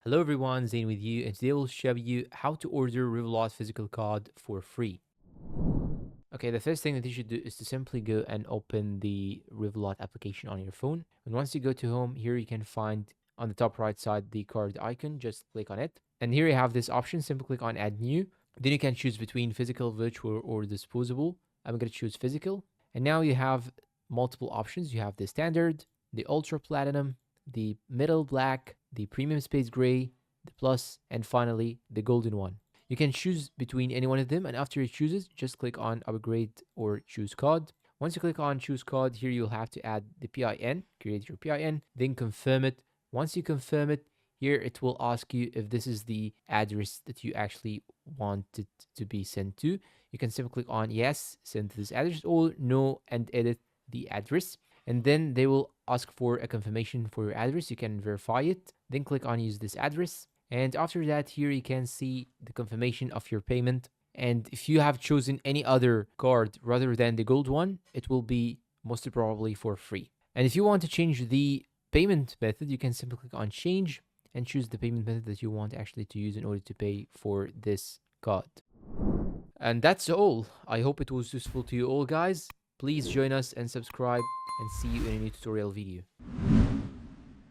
Hello everyone, Zain with you, and today we'll show you how to order Revolut physical card for free. Okay, the first thing that you should do is to simply go and open the Revolut application on your phone. And once you go to home, here you can find on the top right side the card icon. Just click on it. And here you have this option. Simply click on add new. Then you can choose between physical, virtual, or disposable. I'm going to choose physical. And now you have multiple options. You have the standard, the ultra platinum, the middle black, the premium space gray, the plus, and finally the golden one. You can choose between any one of them, and after you choose it, just click on upgrade or choose code. Once you click on choose code, here you'll have to add the PIN, create your PIN, then confirm it. Once you confirm it, here it will ask you if this is the address that you actually want it to be sent to. You can simply click on yes, send to this address, or no, and edit the address. And then they will ask for a confirmation for your address. You can verify it, then click on use this address. And after that, here you can see the confirmation of your payment. And if you have chosen any other card rather than the gold one, it will be most probably for free. And if you want to change the payment method, you can simply click on change and choose the payment method that you want actually to use in order to pay for this card. And that's all. I hope it was useful to you all, guys. Please join us and subscribe, and see you in a new tutorial video.